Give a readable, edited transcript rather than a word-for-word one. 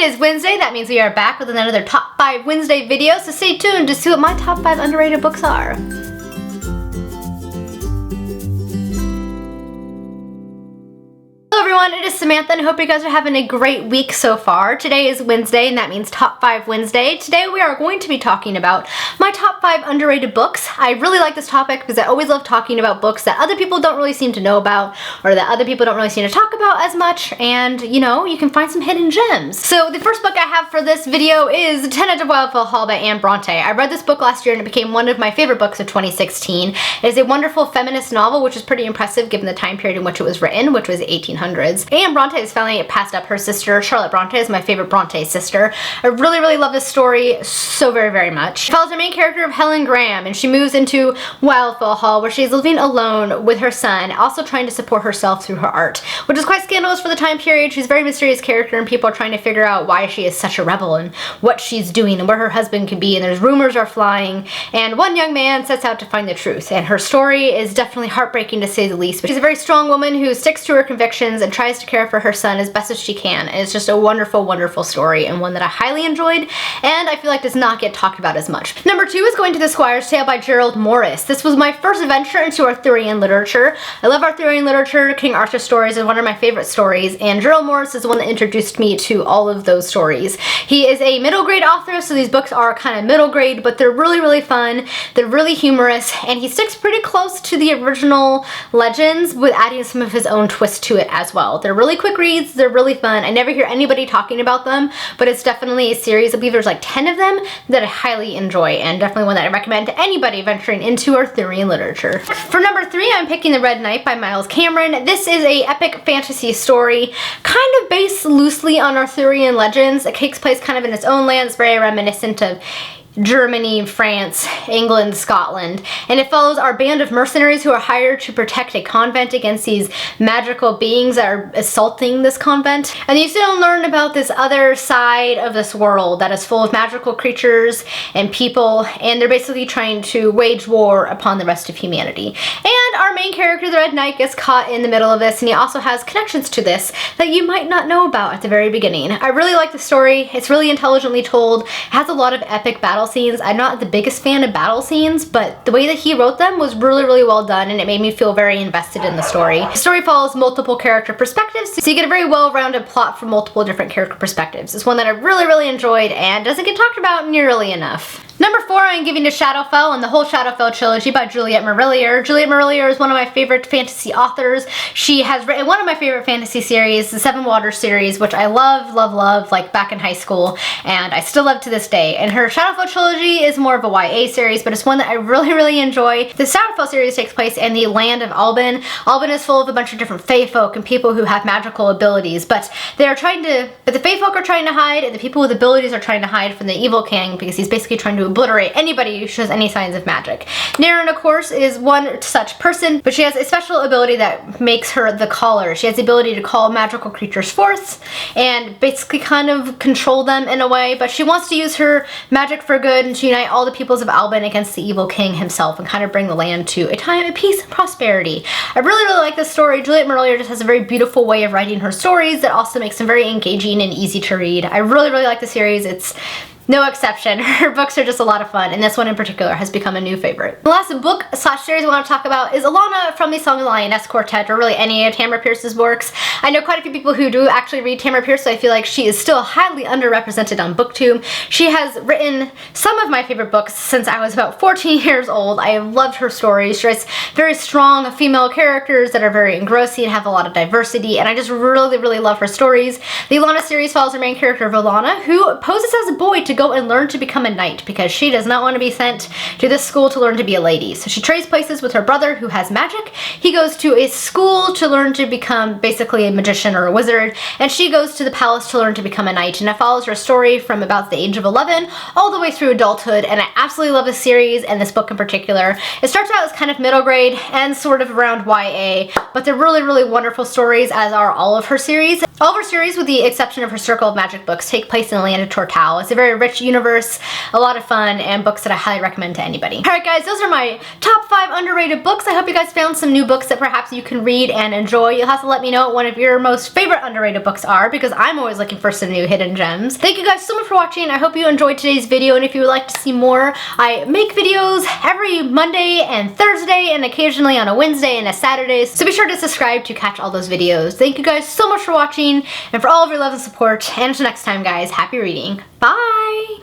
It is Wednesday, that means we are back with another Top 5 Wednesday video, so stay tuned to see what my top 5 underrated books are. Hello everyone, it is Samantha and I hope you guys are having a great week so far. Today is Wednesday and that means Top 5 Wednesday. Today we are going to be talking about my top 5 underrated books. I really like this topic because I always love talking about books that other people don't really seem to know about or that other people don't really seem to talk about as much, and you know, you can find some hidden gems. So the first book I have for this video is Tenet of Wildsville Hall by Anne Bronte. I read this book last year and it became one of my favorite books of 2016. It is a wonderful feminist novel, which is pretty impressive given the time period in which it was written, which was the 1800s. Anne Bronte has finally passed up her sister. Charlotte Bronte is my favorite Bronte sister. I really love this story so very much. It follows the main character of Helen Graham, and she moves into Wildsville Hall where she's living alone with her son, also trying to support herself through her art, which is quite scandalous for the time period. She's a very mysterious character and people are trying to figure out why she is such a rebel and what she's doing and where her husband could be, and there's rumors are flying, and one young man sets out to find the truth, and her story is definitely heartbreaking to say the least. But she's a very strong woman who sticks to her convictions and tries to care for her son as best as she can, and it's just a wonderful story and one that I highly enjoyed and I feel like does not get talked about as much. Number 2 is Going to the Squire's Tale by Gerald Morris. This was my first venture into Arthurian literature. I love Arthurian literature. King Arthur stories is one of my favorite stories, and Gerald Morris is the one that introduced me to all of those stories. He is a middle grade author, so these books are kind of middle grade, but they're really fun. They're really humorous, and he sticks pretty close to the original legends with adding some of his own twist to it as well. They're really quick reads, they're really fun. I never hear anybody talking about them, but it's definitely a series, I believe there's like 10 of them, that I highly enjoy, and definitely one that I recommend to anybody venturing into Arthurian literature. For number 3, I'm picking The Red Knight by Miles Cameron. This is a epic fantasy story, kind of based loosely on Arthurian legends. It takes place kind of in its own land. It's very reminiscent of Germany, France, England, Scotland, and it follows our band of mercenaries who are hired to protect a convent against these magical beings that are assaulting this convent. And you still learn about this other side of this world that is full of magical creatures and people, and they're basically trying to wage war upon the rest of humanity. And our main character, the Red Knight, gets caught in the middle of this, and he also has connections to this that you might not know about at the very beginning. I really like the story. It's really intelligently told. It has a lot of epic battle scenes. I'm not the biggest fan of battle scenes, but the way that he wrote them was really well done, and it made me feel very invested in the story. The story follows multiple character perspectives, so you get a very well-rounded plot from multiple different character perspectives. It's one that I really enjoyed and doesn't get talked about nearly enough. Number 4, I'm giving to Shadowfell and the whole Shadowfell trilogy by Juliet Marillier. Juliet Marillier is one of my favorite fantasy authors. She has written one of my favorite fantasy series, the Seven Waters series, which I love like back in high school, and I still love to this day. And her Shadowfell trilogy is more of a YA series, but it's one that I really enjoy. The Shadowfell series takes place in the land of Alban. Alban is full of a bunch of different fae folk and people who have magical abilities, but the fae folk are trying to hide, and the people with abilities are trying to hide from the evil king because he's basically trying to obliterate anybody who shows any signs of magic. Naren, of course, is one such person, but she has a special ability that makes her the caller. She has the ability to call magical creatures forth and basically kind of control them in a way, but she wants to use her magic for good and to unite all the peoples of Alban against the evil king himself and kind of bring the land to a time of peace and prosperity. I really like this story. Juliet Marillier just has a very beautiful way of writing her stories that also makes them very engaging and easy to read. I really like the series. It's no exception. Her books are just a lot of fun, and this one in particular has become a new favorite. The last book / series I want to talk about is Alana from the Song of the Lioness Quartet, or really any of Tamara Pierce's works. I know quite a few people who do actually read Tamara Pierce, so I feel like she is still highly underrepresented on BookTube. She has written some of my favorite books since I was about 14 years old. I have loved her stories. She writes very strong female characters that are very engrossing and have a lot of diversity, and I just really love her stories. The Alana series follows her main character of Alana, who poses as a boy to go and learn to become a knight because she does not want to be sent to this school to learn to be a lady. So she trades places with her brother who has magic. He goes to a school to learn to become basically a magician or a wizard, and she goes to the palace to learn to become a knight, and it follows her story from about the age of 11 all the way through adulthood, and I absolutely love this series and this book in particular. It starts out as kind of middle grade and sort of around YA, but they're really wonderful stories, as are all of her series. All of our series, with the exception of her Circle of Magic books, take place in the land of Tortal. It's a very rich universe, a lot of fun, and books that I highly recommend to anybody. Alright guys, those are my top 5 underrated books. I hope you guys found some new books that perhaps you can read and enjoy. You'll have to let me know what one of your most favorite underrated books are, because I'm always looking for some new hidden gems. Thank you guys so much for watching. I hope you enjoyed today's video, and if you would like to see more, I make videos every Monday and Thursday, and occasionally on a Wednesday and a Saturday, so be sure to subscribe to catch all those videos. Thank you guys so much for watching and for all of your love and support, and until next time guys, happy reading. Bye!